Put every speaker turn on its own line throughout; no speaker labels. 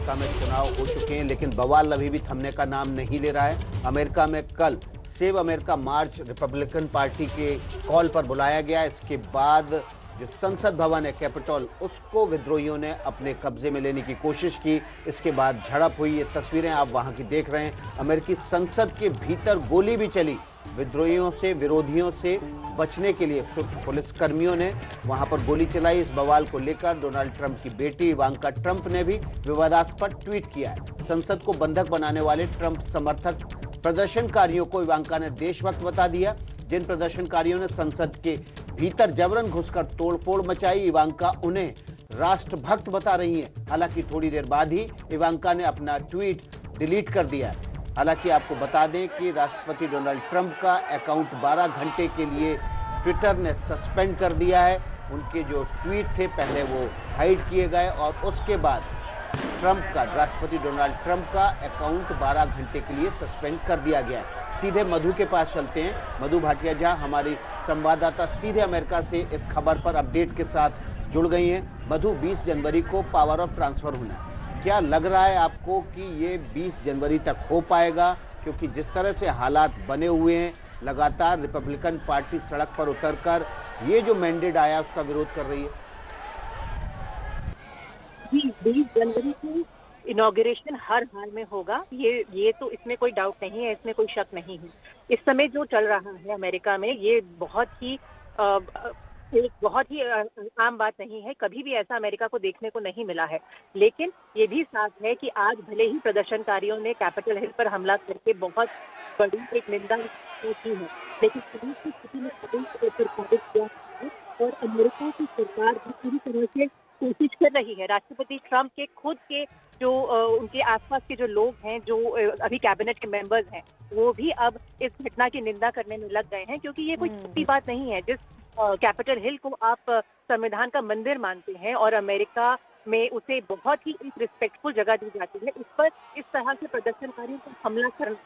America में चुनाव हो चुके हैं, लेकिन बवाल अभी भी थमने का नाम नहीं ले रहा है। अमेरिका में कल सेव अमेरिका मार्च रिपब्लिकन पार्टी के कॉल पर बुलाया गया। इसके बाद जो संसद भवन है कैपिटॉल, उसको विद्रोहियों ने अपने कब्जे में लेने की कोशिश की। इसके बाद झड़प हुई। ये तस्वीरें आप वहां की देख रहे हैं। अमेरिकी संसद के भीतर गोली भी चली। विद्रोहियों से, विरोधियों से बचने के लिए पुलिसकर्मियों ने वहां पर गोली चलाई। इस बवाल को लेकर डोनाल्ड ट्रंप की बेटी इवांका ट्रंप ने भी विवादास्पद ट्वीट किया है। संसद को बंधक बनाने वाले ट्रंप समर्थक प्रदर्शनकारियों को इवांका ने देशभक्त बता दिया। जिन प्रदर्शनकारियों ने संसद के भीतर जबरन घुसकर तोड़फोड़ मचाई, इवांका उन्हें राष्ट्रभक्त बता रही हैं। हालांकि थोड़ी देर बाद ही इवांका ने अपना ट्वीट डिलीट कर दिया है। हालांकि आपको बता दें कि राष्ट्रपति डोनाल्ड ट्रंप का अकाउंट 12 घंटे के लिए ट्विटर ने सस्पेंड कर दिया है। उनके जो ट्वीट थे पहले वो हाइड किए गए और उसके बाद राष्ट्रपति डोनाल्ड ट्रंप का अकाउंट 12 घंटे के लिए सस्पेंड कर दिया गया है। सीधे मधु के पास चलते हैं। मधु भाटिया झा हमारी संवाददाता सीधे अमेरिका से इस खबर पर अपडेट के साथ जुड़ गई हैं। मधु, 20 जनवरी को पावर ऑफ ट्रांसफर होना है। क्या लग रहा है आपको कि ये 20 जनवरी तक हो पाएगा? क्योंकि जिस तरह से हालात बने हुए हैं, लगातार रिपब्लिकन पार्टी सड़क पर उतरकर ये जो मैंडेट आया उसका विरोध कर रही है।
जी, 20 जनवरी को इनॉग्रेशन हर हाल में होगा। ये तो इसमें कोई डाउट नहीं है, इसमें कोई शक नहीं है। इस समय जो चल रहा है अमेरिका में, ये एक बहुत ही आम बात नहीं है। कभी भी ऐसा अमेरिका को देखने को नहीं मिला है। लेकिन ये भी साफ है कि आज भले ही प्रदर्शनकारियों ने कैपिटल हिल पर हमला करके बहुत बड़ी एक निंदा की है, लेकिन पुलिस की स्थिति में प्रभावित किया है और अमेरिका की सरकार भी पूरी तरह से कोशिश कर रही है। राष्ट्रपति ट्रंप के खुद के जो उनके आसपास के जो लोग हैं, जो अभी कैबिनेट के मेंबर्स हैं, वो भी अब इस घटना की निंदा करने में लग गए हैं, क्योंकि ये कोई छोटी बात नहीं है। जिस कैपिटल हिल को आप संविधान का मंदिर मानते हैं और अमेरिका में उसे बहुत ही एक रिस्पेक्टफुल जगह दी जाती है, उस पर इस तरह के प्रदर्शनकारियों को हमला करना,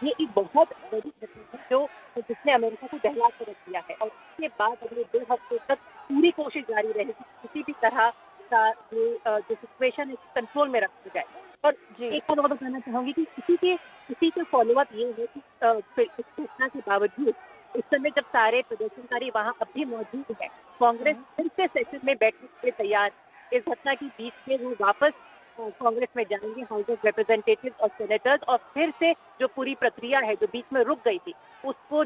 ये एक बहुत बड़ी घटना है जिसने अमेरिका को दहला कर रख दिया है। और उसके बाद अगले 2 हफ्ते तक पूरी कोशिश जारी रहेगी किसी भी तरह का जो सिचुएशन है कंट्रोल में रखा जाए। और एक बात और बताना चाहूंगी कि इसी के फॉलोअप ये है कि इस घटना के बावजूद इस समय जब सारे प्रदर्शनकारी वहां अब भी मौजूद है, कांग्रेस फिर से सेशन में बैठने के लिए तैयार। इस घटना के बीच में वो वापस कांग्रेस में जाएंगे, हाउस ऑफ रिप्रेजेंटेटिव्स और सेनेटर्स, और फिर से जो पूरी प्रक्रिया है जो बीच में रुक गई थी उसको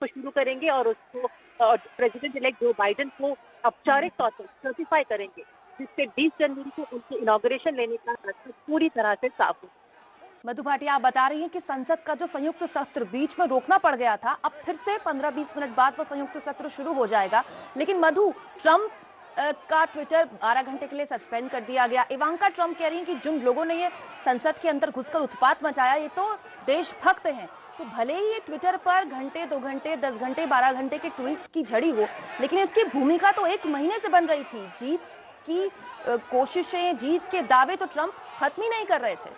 शुरू करेंगे और उसको प्रेसिडेंट इलेक्ट जो बाइडेन को औपचारिक तौर पर सर्टिफाई करेंगे, जिससे 20 जनवरी को उनके इनॉग्रेशन लेने का रास्ता पूरी तरह से साफ हो।
मधु भाटिया, आप बता रही हैं कि संसद का जो संयुक्त सत्र बीच में रोकना पड़ गया था, अब फिर से 15-20 मिनट बाद वो संयुक्त सत्र शुरू हो जाएगा। लेकिन मधु, ट्रंप का ट्विटर 12 घंटे के लिए सस्पेंड कर दिया गया। इवांका ट्रंप कह रही हैं कि जिन लोगों ने ये संसद के अंदर घुसकर उत्पात मचाया, ये तो देशभक्त हैं। तो भले ही ये ट्विटर पर घंटे, 2 घंटे, 10 घंटे, 12 घंटे के ट्वीट्स की झड़ी हो, लेकिन इसकी भूमिका तो 1 महीने से बन रही थी। जीत की कोशिशें, जीत के दावे तो ट्रंप खत्म ही नहीं कर रहे थे।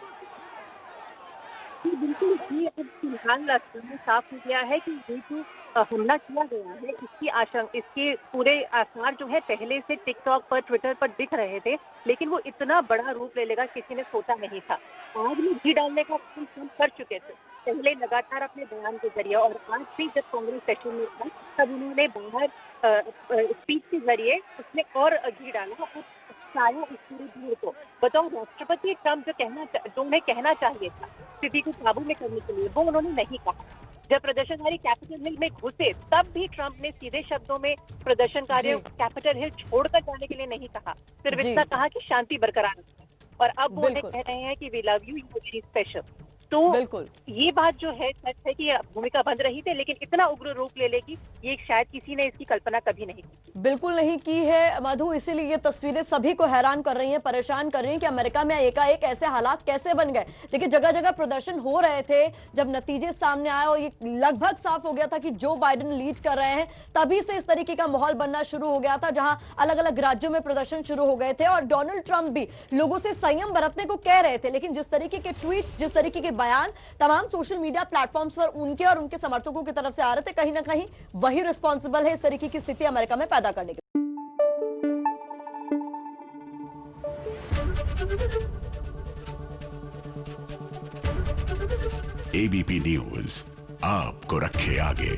बिल्कुल, ये अब फिलहाल रास्ते में साफ हो गया है कि ये जो हमला किया गया है, इसके पूरे आसार जो है पहले से टिकटॉक पर, ट्विटर पर दिख रहे थे, लेकिन वो इतना बड़ा रूप ले लेगा किसी ने सोचा नहीं था। आज में घी डालने का काम कर चुके थे, पहले लगातार अपने बयान के जरिए, और आज भी जब कांग्रेस सेशन में था तब उन्होंने बाहर स्पीच के जरिए उसमें और घी डाला और साया इस पूरी भीड़ को। बताओ, राष्ट्रपति ट्रंप जो उन्हें कहना चाहिए था स्थिति को काबू में करने के लिए, वो उन्होंने नहीं कहा। जब प्रदर्शनकारी कैपिटल हिल में घुसे तब भी ट्रंप ने सीधे शब्दों में प्रदर्शनकारियों को कैपिटल हिल छोड़कर जाने के लिए नहीं कहा, सिर्फ इतना कहा कि शांति बरकरार रखें। और अब वो उन्हें कह रहे हैं कि we love you, you are special. तो ये बात जो है सच है कि भूमिका बंद रही थी, लेकिन इतना उग्र रूप ले लेगी ये शायद किसी ने इसकी कल्पना कभी नहीं की।
बिल्कुल नहीं की है मधु, इसीलिए ये तस्वीरें सभी को हैरान कर रही हैं, परेशान कर रही हैं कि अमेरिका में एकाएक ऐसे हालात कैसे बन गए। देखिए, जगह जगह प्रदर्शन हो रहे थे, जब नतीजे सामने आए और ये लगभग साफ हो गया था कि जो बाइडेन लीड कर रहे हैं, तभी से इस तरीके का माहौल बनना शुरू हो गया था, जहां अलग अलग राज्यों में प्रदर्शन शुरू हो गए थे। और डोनाल्ड ट्रंप भी लोगों से संयम बरतने को कह रहे थे, लेकिन जिस तरीके के ट्वीट्स, जिस तरीके के बयान तमाम सोशल मीडिया प्लेटफॉर्म्स पर उनके और उनके समर्थकों की तरफ से आ रहे थे, कहीं ना कहीं वही रिस्पॉन्सिबल है इस तरीके की स्थिति अमेरिका में पैदा करने के।
एबीपी न्यूज आपको रखे आगे।